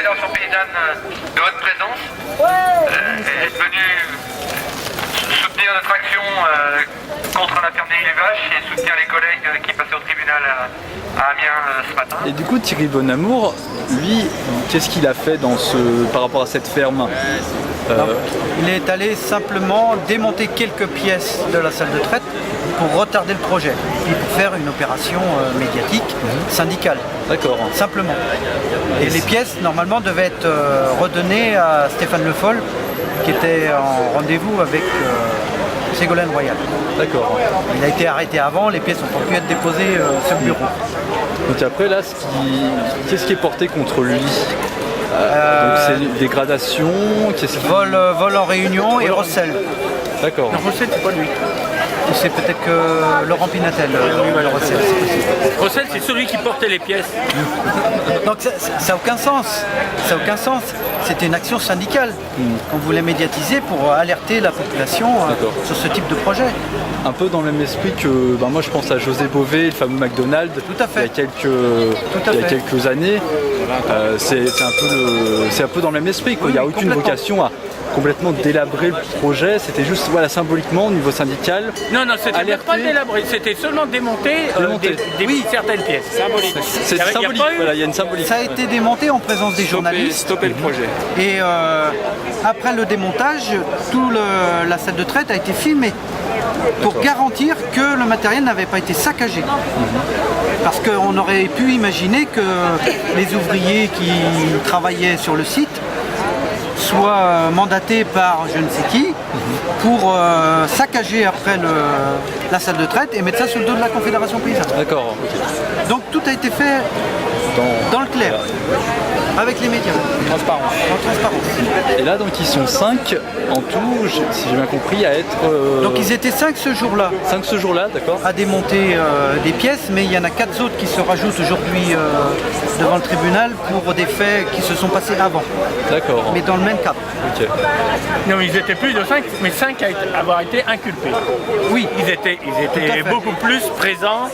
Confédération paysanne de votre présence, est venue soutenir notre action contre la ferme des vaches et soutenir les collègues qui passaient au tribunal à Amiens ce matin. Et du coup, Thierry Bonamour, lui, qu'est-ce qu'il a fait par rapport à cette ferme? Il est allé simplement démonter quelques pièces de la salle de traite pour retarder le projet et pour faire une opération médiatique syndicale. D'accord. Simplement. Et les pièces, normalement, devaient être redonnées à Stéphane Le Foll, qui était en rendez-vous avec Ségolène Royal. D'accord. Il a été arrêté avant, les pièces n'ont pas pu être déposées sur le bureau. Donc après, là, qu'est-ce qui est porté contre lui? Donc c'est une dégradation, vol en réunion et recel. D'accord. Le recel, c'est pas lui. C'est peut-être que Laurent Pinatel, le recel, c'est possible. Recel, c'est celui qui portait les pièces. Donc ça n'a aucun sens. Ça n'a aucun sens. C'était une action syndicale qu'on voulait médiatiser pour alerter la population sur ce type de projet. Un peu dans le même esprit que moi je pense à José Bové, le fameux McDonald's. Tout à fait. Il y a quelques années. C'est un peu dans le même esprit. Quoi. Il n'y a aucune vocation à complètement délabrer le projet, c'était juste symboliquement au niveau syndical. Non, c'était même pas délabré, c'était seulement démonter certaines pièces. Symbolique. C'est symbolique, il y a une symbolique. Ça a été démonté en présence des journalistes. Stopper le projet. Et après le démontage, toute la salle de traite a été filmée pour garantir que le matériel n'avait pas été saccagé. Parce qu'on aurait pu imaginer que les ouvriers qui travaillaient sur le site soient mandatés par je ne sais qui pour saccager après la salle de traite et mettre ça sur le dos de la Confédération paysanne. D'accord. Okay. Donc tout a été fait dans le clair, avec les médias. Transparence. En transparence. Et là, donc, ils sont 5 en tout, si j'ai bien compris, à être... Donc ils étaient 5 ce jour-là. 5 ce jour-là, d'accord. À démonter des pièces, mais il y en a 4 autres qui se rajoutent aujourd'hui devant le tribunal pour des faits qui se sont passés avant. D'accord. Mais dans le même cadre. Ok. Non, ils étaient plus de 5, mais 5 à avoir été inculpés. Oui. Ils étaient beaucoup plus présents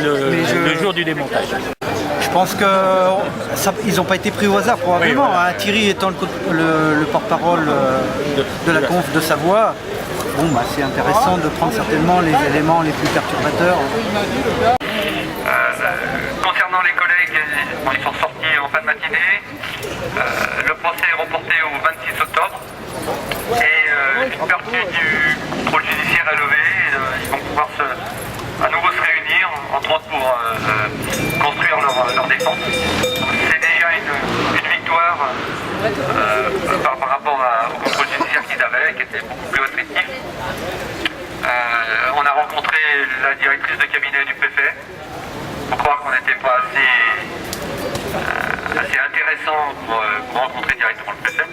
le jour du démontage. Je pense qu'ils n'ont pas été pris au hasard probablement. Oui, voilà. Thierry étant le porte-parole de la conf de Savoie, c'est intéressant de prendre certainement les éléments les plus perturbateurs. Concernant les collègues, ils sont sortis en fin de matinée. Le procès est reporté au 26 octobre. Et une partie du contrôle judiciaire est levée. Ils vont pouvoir à nouveau se réunir, entre autres pour construire leur défense. C'est déjà une victoire par rapport au contrôle judiciaire qu'ils avaient, qui était beaucoup plus restrictif. On a rencontré la directrice de cabinet du préfet. Je crois qu'on n'était pas assez intéressant pour rencontrer directement le préfet.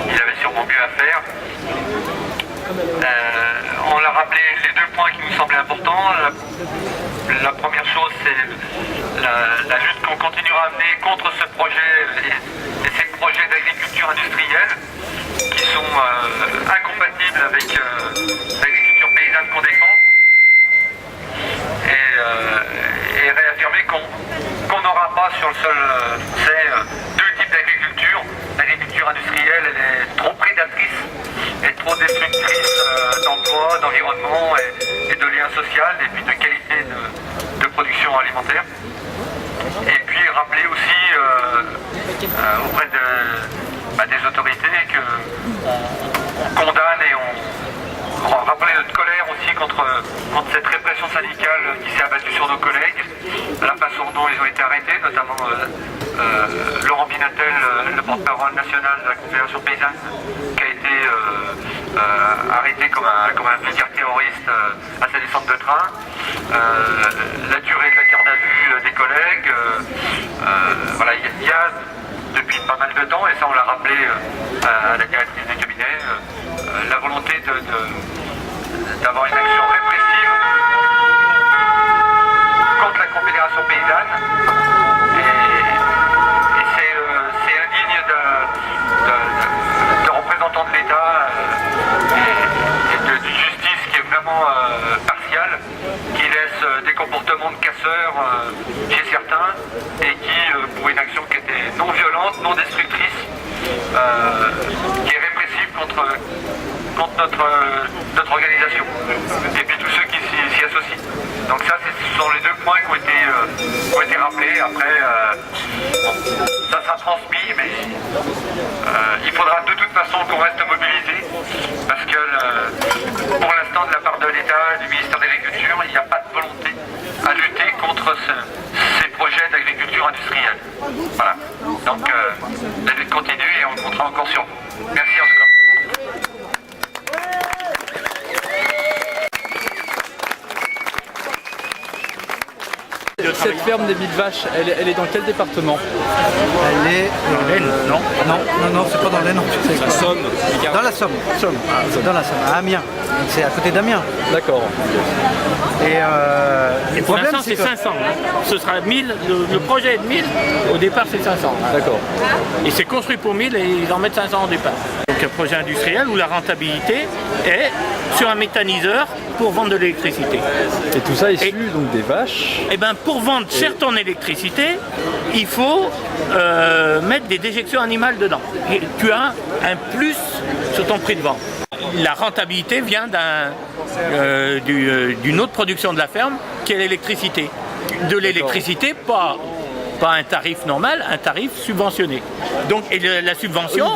Il avait sûrement mieux à faire. On l'a rappelé les 2 points qui nous semblaient importants. La première chose, c'est la lutte qu'on continuera à mener contre ce projet et ces projets d'agriculture industrielle qui sont incompatibles avec l'agriculture paysanne qu'on défend. Et réaffirmer qu'on n'aura pas sur le sol français 2 types d'agriculture. L'agriculture industrielle, elle est trop prédatrice et trop destructrice d'emploi, d'environnement et de liens sociaux et puis de qualité de production alimentaire. Et puis rappeler aussi auprès des autorités qu'on condamne et on rappeler notre colère aussi contre cette répression syndicale qui s'est abattue sur nos collègues, la façon dont ils ont été arrêtés, notamment Laurent Pinatel, le porte-parole national de la Confédération paysanne, qui a été arrêté comme un vulgaire terroriste à sa descente de train, la durée de la garde à vue des collègues, il y a depuis pas mal de temps, et ça on l'a rappelé à la directrice du cabinet, la volonté d'avoir une action répressive contre la Confédération paysanne. Et c'est indigne de représentants de l'État et de justice qui est vraiment partiale, qui laisse des comportements de casseurs chez certains et qui, pour une action organisation qui était non violente, non destructrice, qui est répressive contre notre organisation. Et puis tous ceux qui s'y associent. Donc ça, ce sont les deux points qui ont été rappelés. Après, bon, ça sera transmis, mais il faudra de toute façon qu'on reste mobilisé, parce que pour l'instant, de la part de l'État et du ministère de l'Agriculture, il n'y a pas de volonté à lutter contre ces projets d'agriculture industrielle. Voilà. Donc la lutte continue et on comptera encore sur vous. Merci en tout cas. Cette ferme des 1000 vaches, elle est dans quel département? Elle est... non. Non, c'est pas dans l'Aisne. La Somme. Dans la Somme. Dans la Somme, à Amiens. C'est à côté d'Amiens. D'accord. Et pour l'instant, c'est 500. Ce sera 1000. Le projet est de 1000. Au départ, c'est 500. D'accord. Et c'est construit pour 1000 et ils en mettent 500 au départ. Donc un projet industriel où la rentabilité est sur un méthaniseur pour vendre de l'électricité. Et tout ça issu donc des vaches. Et bien pour vendre certes ton électricité, il faut mettre des déjections animales dedans. Et tu as un plus sur ton prix de vente. La rentabilité vient d'une autre production de la ferme qui est l'électricité. De l'électricité, pas un tarif normal, un tarif subventionné. Donc, et la subvention,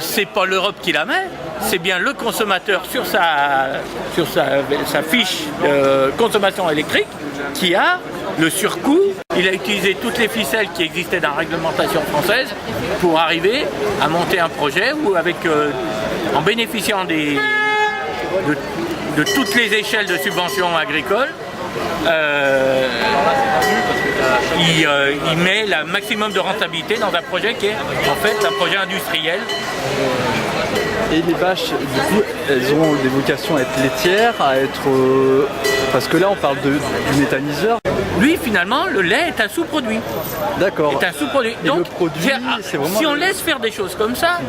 c'est pas l'Europe qui la met, c'est bien le consommateur sur sa fiche consommation électrique qui a le surcoût. Il a utilisé toutes les ficelles qui existaient dans la réglementation française pour arriver à monter un projet où en bénéficiant de toutes les échelles de subventions agricoles, il met le maximum de rentabilité dans un projet qui est en fait un projet industriel. Et les vaches, du coup, elles ont des vocations à être laitières, à être... parce que là, on parle du méthaniseur. Lui, finalement, le lait est un sous-produit. D'accord. Est un sous-produit. Et donc, le produit, c'est vraiment... Si on laisse faire des choses comme ça...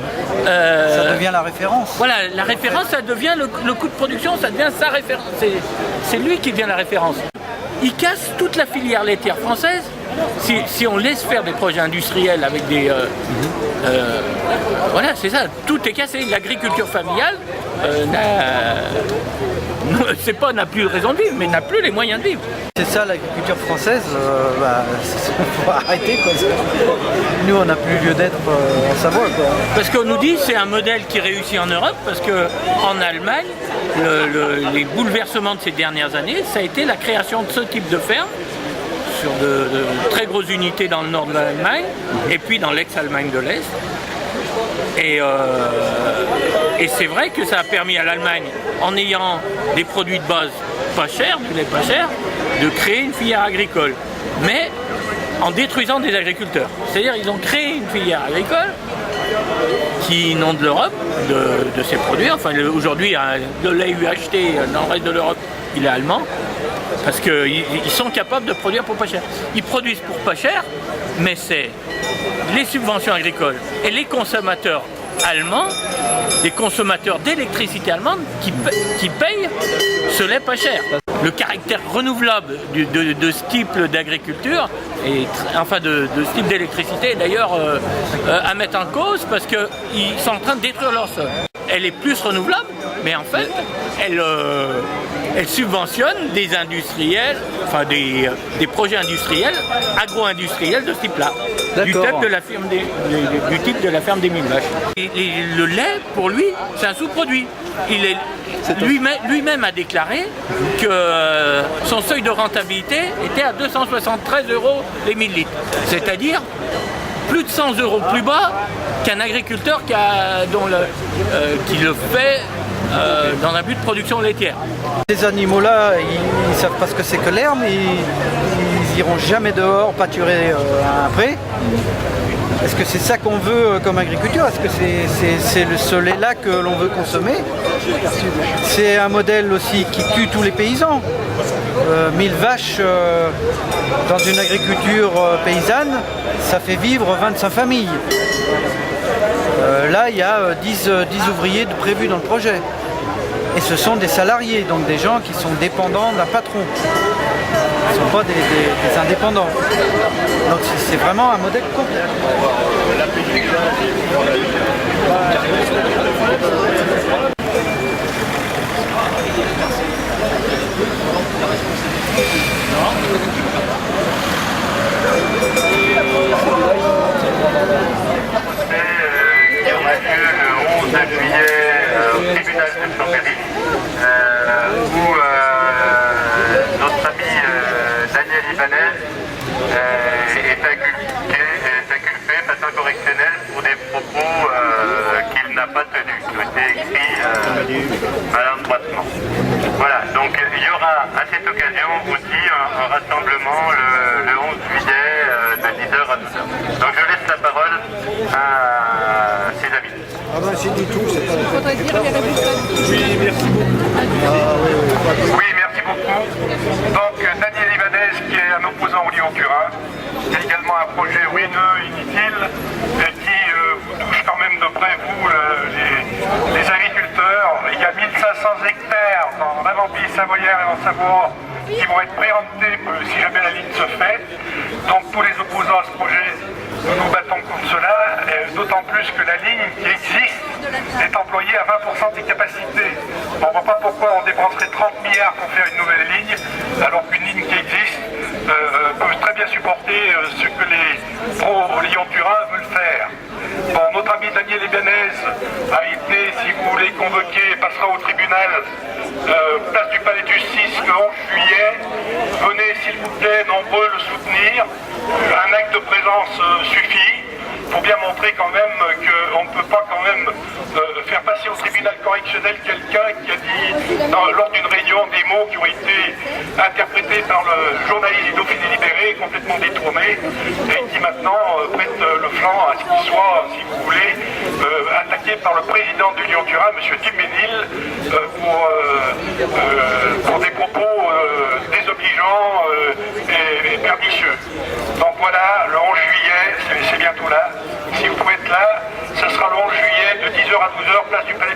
ça devient la référence. Voilà, la référence, ça devient le coût de production, ça devient sa référence. C'est lui qui devient la référence. Il casse toute la filière laitière française. Si on laisse faire des projets industriels avec des... voilà, c'est ça, tout est cassé. L'agriculture familiale n'a plus de raison de vivre, mais n'a plus les moyens de vivre. C'est ça l'agriculture française, il faut arrêter quoi. Nous on n'a plus lieu d'être en Savoie quoi. Parce qu'on nous dit que c'est un modèle qui réussit en Europe, parce qu'en Allemagne, les bouleversements de ces dernières années, ça a été la création de ce type de ferme sur de très grosses unités dans le nord de l'Allemagne et puis dans l'ex-Allemagne de l'Est. Et c'est vrai que ça a permis à l'Allemagne, en ayant des produits de base pas chers, du lait pas cher, de créer une filière agricole, mais en détruisant des agriculteurs. C'est-à-dire ils ont créé une filière agricole qui inonde l'Europe de ses produits. Enfin, aujourd'hui, le lait UHT dans le reste de l'Europe, il est allemand, parce qu'ils sont capables de produire pour pas cher. Ils produisent pour pas cher, mais c'est les subventions agricoles et les consommateurs allemands, les consommateurs d'électricité allemande qui payent ce lait pas cher. Le caractère renouvelable de ce type d'agriculture, enfin de ce type d'électricité est d'ailleurs à mettre en cause parce qu'ils sont en train de détruire leur sol. Elle est plus renouvelable, mais en fait, elle subventionne des industriels, enfin des projets industriels, agro-industriels de ce type-là. Du type de la ferme des 1000 vaches. Et le lait, pour lui, c'est un sous-produit. Lui-même a déclaré que son seuil de rentabilité était à 273 € les 1000 litres. C'est-à-dire plus de 100 € plus bas qu'un agriculteur qui le fait dans un but de production laitière. Ces animaux-là, ils ne savent pas ce que c'est que l'herbe, ils iront jamais dehors pâturer un pré. Est-ce que c'est ça qu'on veut comme agriculture? Est-ce que c'est ce lait-là que l'on veut consommer? C'est un modèle aussi qui tue tous les paysans. 1000 vaches dans une agriculture paysanne, ça fait vivre 25 familles. Là, il y a 10 ouvriers prévus dans le projet. Et ce sont des salariés, donc des gens qui sont dépendants d'un patron. ne sont pas des indépendants. Donc c'est vraiment un modèle complet. Qui aura lieu le 11 juillet au tribunal de Chambéry, où notre ami Daniel Ibanez est inculpé, façon correctionnelle, pour des propos qu'il n'a pas tenus, qui ont été écrits maladroitement. Voilà, donc il y aura à cette occasion aussi un rassemblement le 11 juillet de 10h à 12h. Donc je laisse la parole à ses amis. Ah ben c'est du tout, c'est pas... Oui, merci beaucoup. Donc Daniel Ibanez, qui est un opposant au Lyon-Turin, c'est également un projet ruineux, inutile, et qui vous touche quand même de près, vous, les agriculteurs. Il y a 1500 hectares dans l'Avant-Pays savoyard et en Savoie qui vont être préemptés si jamais la ligne se fait. Donc tous les opposants à ce projet, nous nous battons contre cela, d'autant plus que la ligne qui existe est employée à 20% des capacités. On ne voit pas pourquoi on dépenserait 30 milliards pour faire une nouvelle ligne, alors qu'une ligne qui existe peut très bien supporter ce que les pro-Lyon-Turin veulent faire. Bon, notre ami Daniel Ibanez a été, si vous voulez, convoqué, passera au tribunal, place du Palais de Justice le 11 juillet. Venez, s'il vous plaît, nombreux le soutenir. Un acte de présence suffit. Il faut bien montrer quand même qu'on ne peut pas quand même faire passer au tribunal correctionnel quelqu'un qui a dit lors d'une réunion des mots qui ont été interprétés par le journaliste du Dauphiné Libéré, complètement détournés, et qui maintenant prête le flanc à ce qu'il soit, si vous voulez, attaqué par le président du Lyon-Turin, M. Duménil, pour des propos désobligeants et pernicieux. Donc voilà, le 11 juillet, c'est bientôt là. Si vous pouvez être là, ce sera le 11 juillet de 10h à 12h, place du Palais.